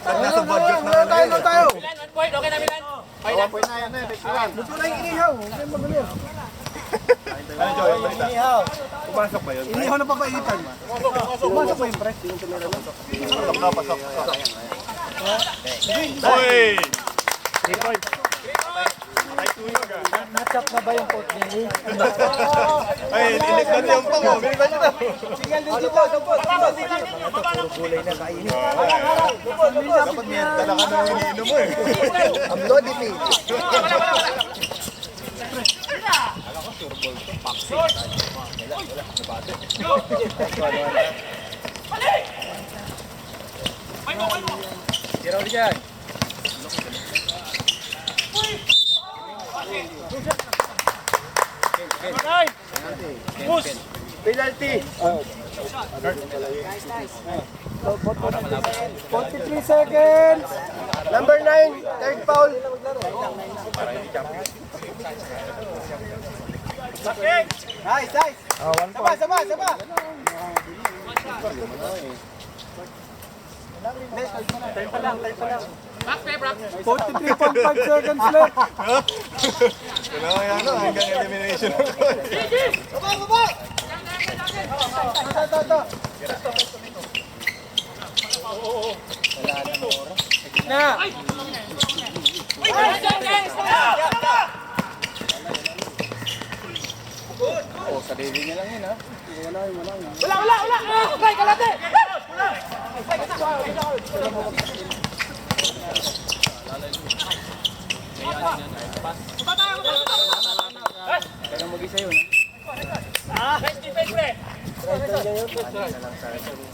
Wala tayo. One point, okay na Milan. Point na yan eh. Bigyan. Luto lang yung inihaw. Huwag kayong magulo. Ano, Joy? Ang balita. Inihaw. Pumasok ba yun? Inihaw na papaitan. Pumasok po yung pre. Pasok. Hoy! Natchap na ba yung pot niya? Ay, inikot yung pango. Bilisan nyo na. Tingnan din dito. Gulay na kainin. Dapat may dala ka na iniinom mo eh. Ang lodi me. Tiraw di dyan. Push! Penalty. 43 seconds. Number 9, third foul. Nice. Sama. Back, Pebrock. 43.5 seconds left. Kailangan yan no, hanggang elimination. Wala. Okay, kalate.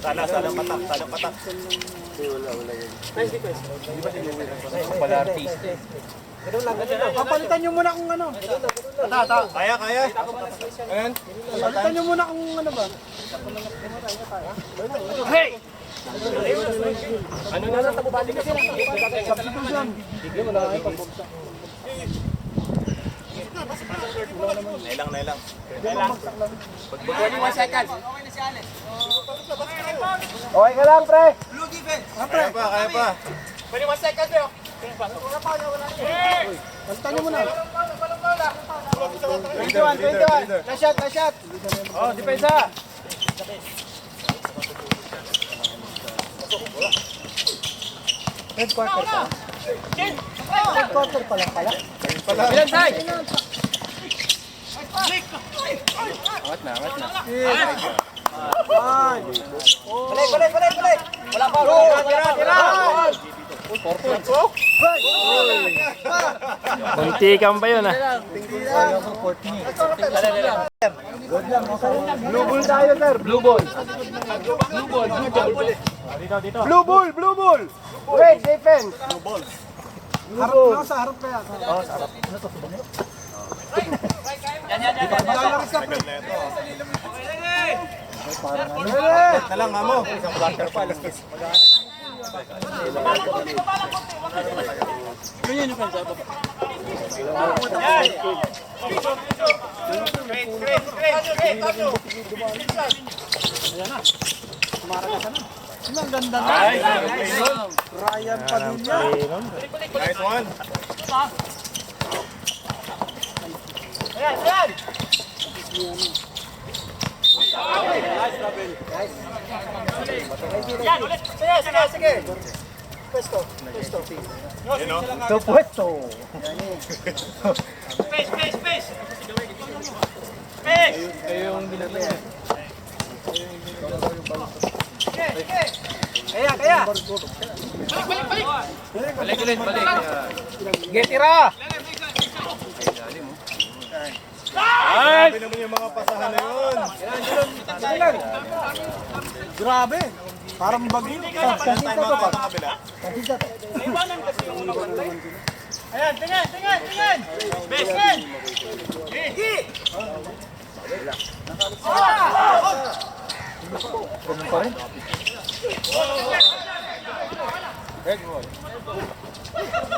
Sana patak. Pala artist. Papalitan nyo muna kung ano. Kaya. Ayan. Palitan nyo muna kung ano ba. Ano na lang, tabubali kasi lang. Substitution. Nailang. 21 seconds. Okay ka lang, pre. Kaya pa. 21 seconds, bro. Palitan nyo muna. 21. Na shot. Oh, depensa! Third quarter pa. Third quarter pa lang pala. Milan side. Angat na. Balik. Wala pa. Tira. Muntikan pa yun ah. Blue ball tayo, sir. Blue ball. Blue ball. Red defense. Harap na sa harap kaya. Na lang mo. Isang blocker pa. Ang ganda na. Ryan Padilla. Nice one. Yan, ulit. Sige. Pwesto. Yun o. So, pwesto. Space. Kaya. Balik. Get tira! Grabe naman yung mga pasahan na yun. Grabe! Parang bagyo. Time out pa sa kabila. Ayan, tingin! Tingin!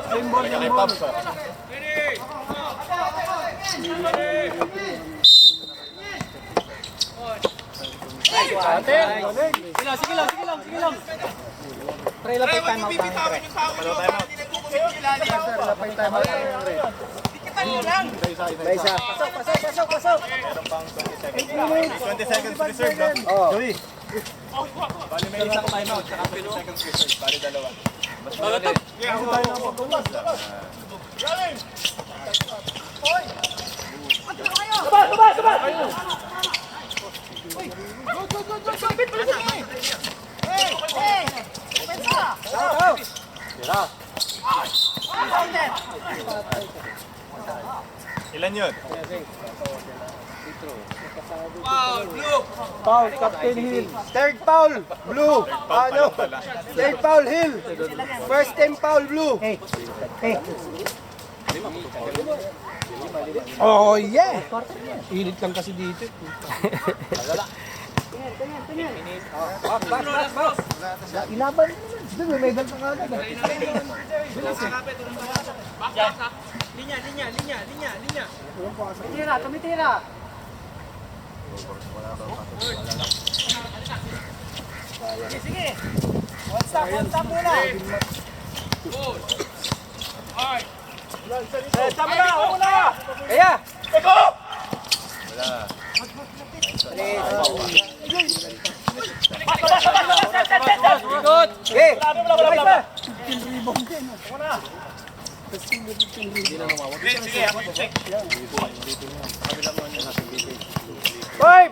Yung ball, yung ball. Sige lang. Trailer pa time out lang. May isa. Pasok! 20 seconds reserve, no? Oh. Joey. Bali may isang time out, saka 20 seconds reserve. Bali dalawa. Ilan yun? Foul, Captain Hill. Third foul, blue. Ano? Pala. Third foul, Hill. First team foul, blue. Oh yeah! Init lang kasi dito. Ilaban mo naman. Doon, may medal ka kagad. Linya. Tumitira. Sige. One stop muna. Kaya! Okay! Five.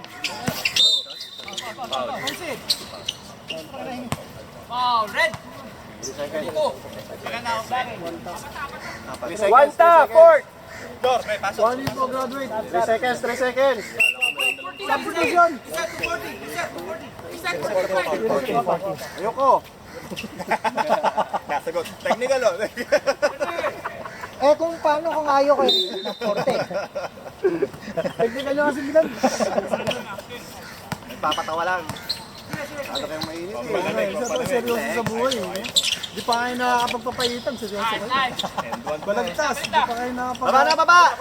Red! One tap, fourth. Door, may pasok. One in po graduate. 3 seconds, 3 seconds. Substitution! Ayoko. Nasagot. Technical, oh. Eh kung paano kung ayaw ko na forte. Technical nyo kasi bilang. Papatawa lang. Ano kayong mainit eh. Isa to seryoso sa buhay. Di pa kayo nakakapagpapaitan. Seryoso kayo. Balagtas. Di pa kayo Baba na, baba.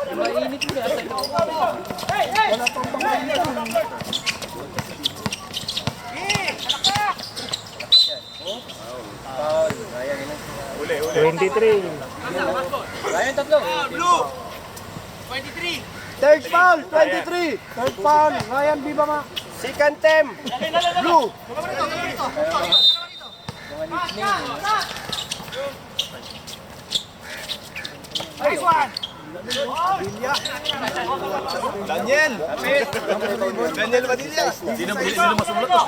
Wala pang pangaitan. Uli. 23. Blue! 23! Third foul, 23. Third foul. Ryan Bibama. Second team. Blue. Nice one! Daniel! Daniel Padilla! Sino masulat to?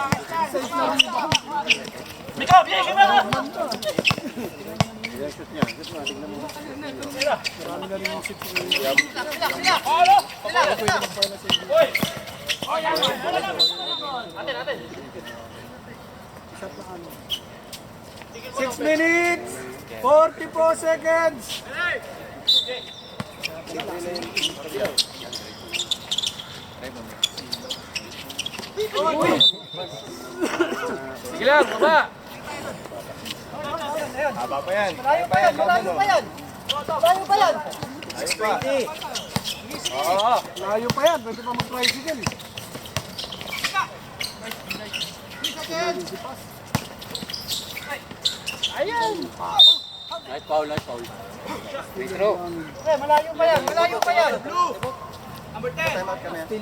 Miko, bigay ka na! Six minutes. 44 seconds. Sige lang, baba! Haba pa yan. Malayo pa yan. Ayos pa. Layo pa yan. Pwede pa mag-tricycle. Malayo pa yan.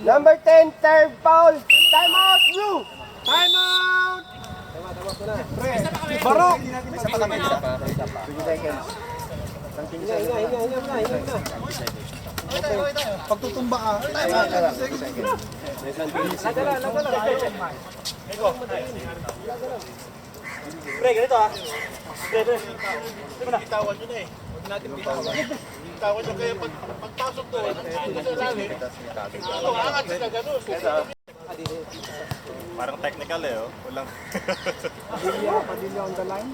Number 10, third foul. Time out, blue. Time out! Barok! Pagtutumba ka. Pre, ganito ah. Pre. Bitawan nyo na eh. Huwag natin bitawan. Bitawan nyo kaya pagpasok doon, ano sa lalim? Angat sila gano'n. Parang technical eh, oh. Walang... Padilla on the line.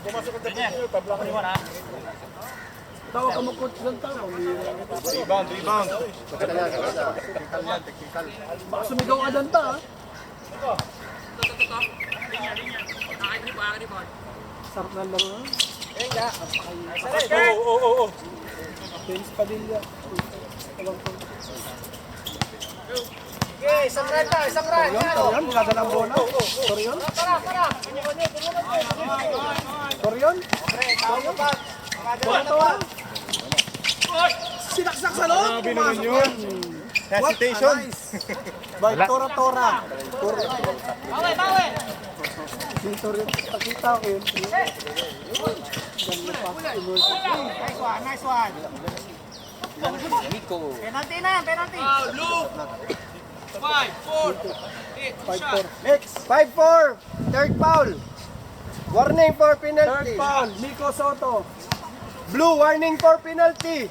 Pumasok ang dapat nyo, tabla ka naman. Tawa ka mo coach ng tao. Rebound. Baka sumigaw ka dyan ta. Sarap na lang ha. Oo. James Padilla. Isang red. Torion, gada ng bola. Torion? Torion? Sinaksak sa loob. Grabe naman yun. Hesitation. By Tora. Bawi. Si Torion, nakita ko yun. Ganda pa. Nice one. Penalty na, penalty. 5-4. Third foul. Warning for Third penalty. foul, Nico Soto. Blue, warning for penalty.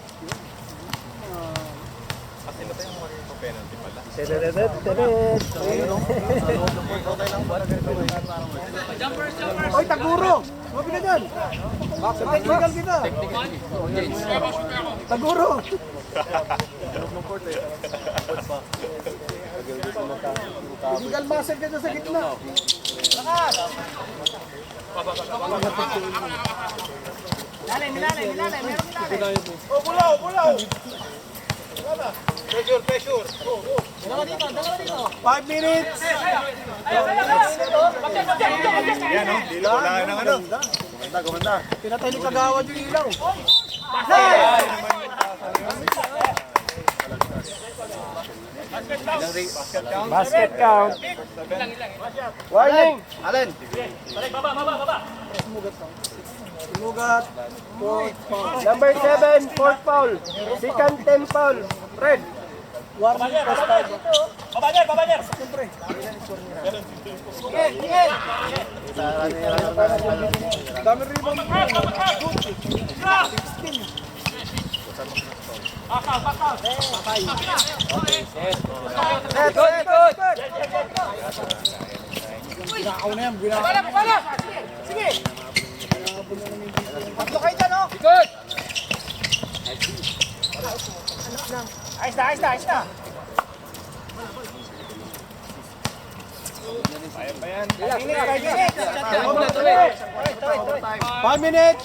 Oy, Taguro! Mabi ka dyan! Technical kita! Taguro! Illegal muscle ka dyan sa gitna. Milalim. Meron milalim. Bulaw. Pressure. Dalawa dito. 5 minutes! Yan, oh. Dilo, wala ka ng ano. Gumanda. Pinatay ni Kagawad yung ilaw. Basket count. Warning. Alin? Inugat. Fourth foul. Number 7, fourth foul. Second 10 foul. Red. Warning first time. Babayer. Siyempre. Dami rebound mo. Ginakaw na yan. Bala. Sige. Tatlo kayo dyan, oh. Ayos na. Five minutes.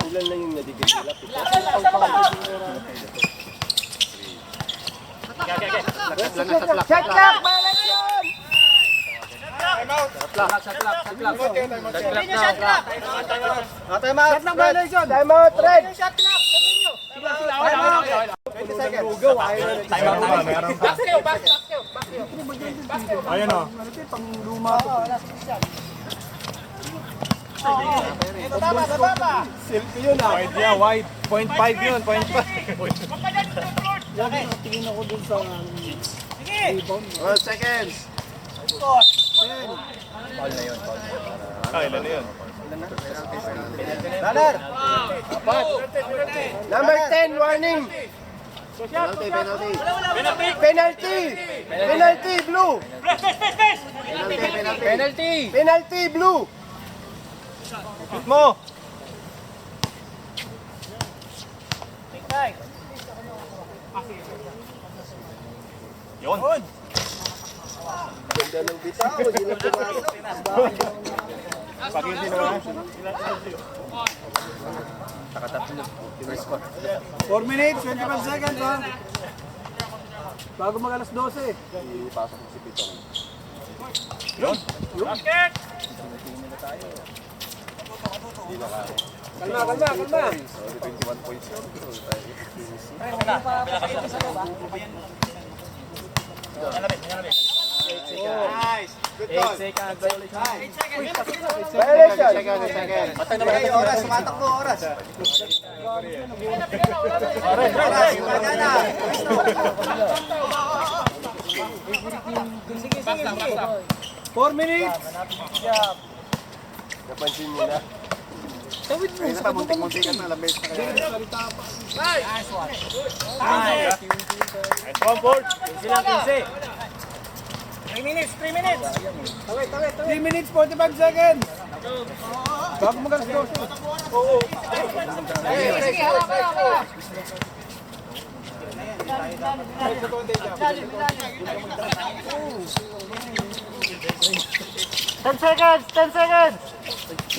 Ilan lang yung nadigilap. Shot clock, violation! Continue shot clock. Time out, violation. Time out, red. Shot clock. Continue. Meron pa. Back to you. Ayun, oh. Ano ito? Pang luma. Ito tama. Selfie yun ah. Wide yan, wide. 0.5 yun, 0.5. Yan, tingin ako dun sa rebound. 12 seconds. Ilan na yun? Runner. Number 10, warning. Penalty, blue. Penalty, blue. Hit mo! Yun. Ganda ng bitaw, hindi na pumasok. Pag hindi naman. 4 minutes, 25 seconds ha. Bago mag alas 12. Kalma. Nice. Good Violation. Oras, sumatakbo, oras. Napansin mo na. Ayun na, muntik-muntikan na, labes na kaya. One board. 3 minutes, 45 seconds. Bago magalas 12.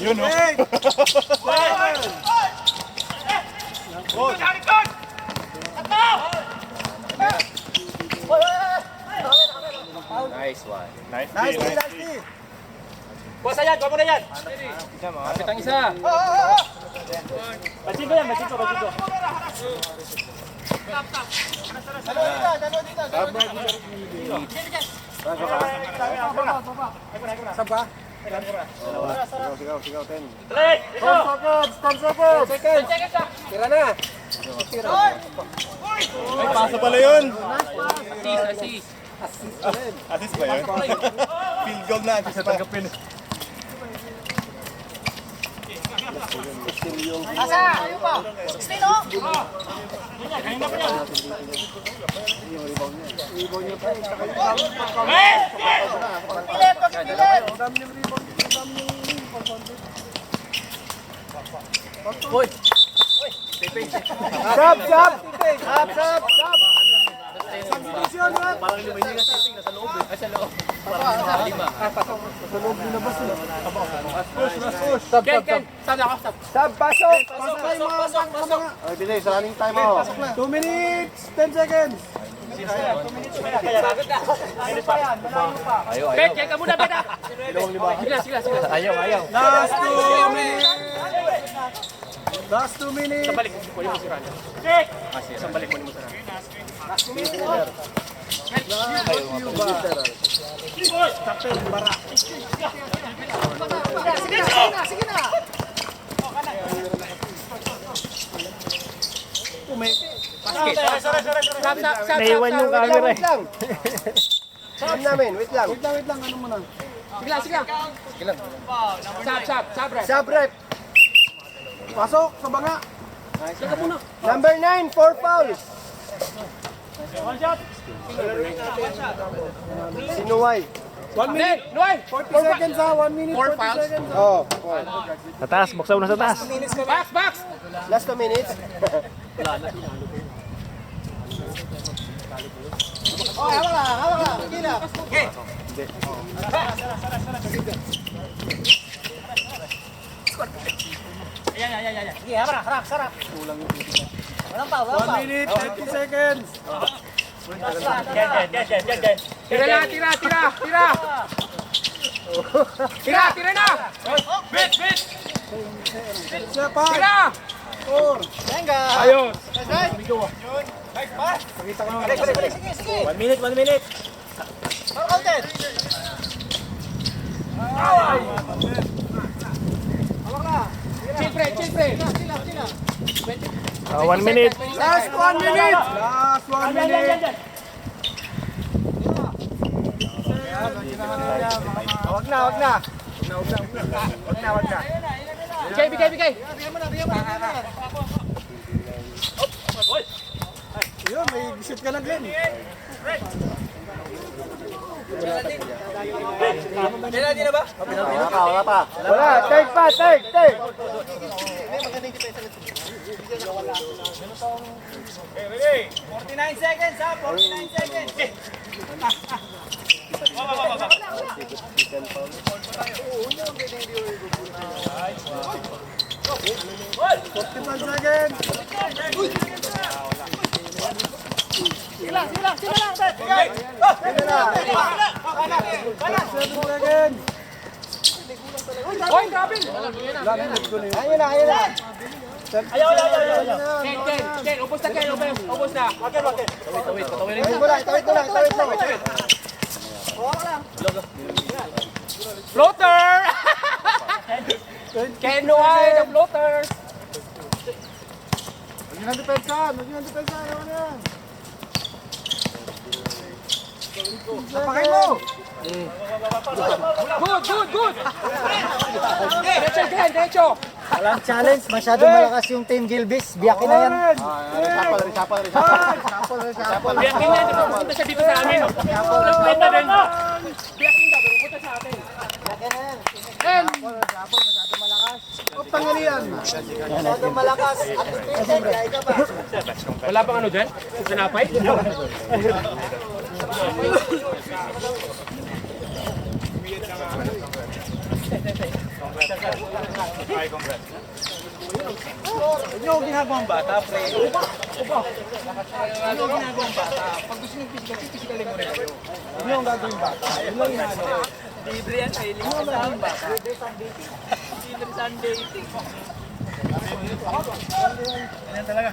Yun, no? Nice one. Nice. Kuha yan, kuha mo na yan. Kapit ang isa. Batsin ko yan, batsin ko. Sigaw, 10. Play! Ito! 10 seconds. Tira na. Ay, pasa pala yun. Assist. Assist ba yun? Field goal na, assist pa. Sab, pasok. Ay, bilis, running time mo. 2 minutes, 10 seconds. Bet, check ka muna, Bet. Sige. Ayaw. Last 2 minutes. Last 2 minutes. Check! Naiwan yung camera eh. Sab namin, wait lang. Wait lang, ano muna. Sab rep. Pasok sa banga. Number 9, 4 fouls. Sinuway. 1 minute. 40 seconds ha, 1 minute, 40 seconds. Oh, Sa taas, buksaw na sa taas. last 2 minutes. One minute, 50 seconds. Yan. Tira na. Siya pa. 4. Ayos. 1 minute. Chill, pre. 1 minute. Last 1 minute. Last 1 minute. Wag na. Bigay. Yun, may shoot ka na, Glenn. Wala pa. Wala, third pa. 49 seconds ha, 49 seconds. 41 seconds. Seconds. Hoy, grabe! Ayun na. Ayaw. Ken, ubos na. Tawid mo lang. Binuhay ng floaters. Huwag nyo ng depensa. Huwag nyo ng depensa. Ano na yan? Napakay mo! Good. Derecho, Glenn, derecho. Walang challenge, masyado malakas yung Team Gilbis. Biyakin na yan. Sapal. Biyakin na, di ba pupunta siya dito sa amin? Pupunta rin. Biyakin daw, pupunta sa atin. Masyado malakas. Wala bang ano dyan? Sinapay? Ano yung ginagawang bata, pre? Ano yung ginagawang bata? Pag gusto nyo physically mo rin kayo. Ano yung gagawin bata? Ano yung ginagawa? Libre yan, ay libre sa bata. Libre Sunday. Yan talaga.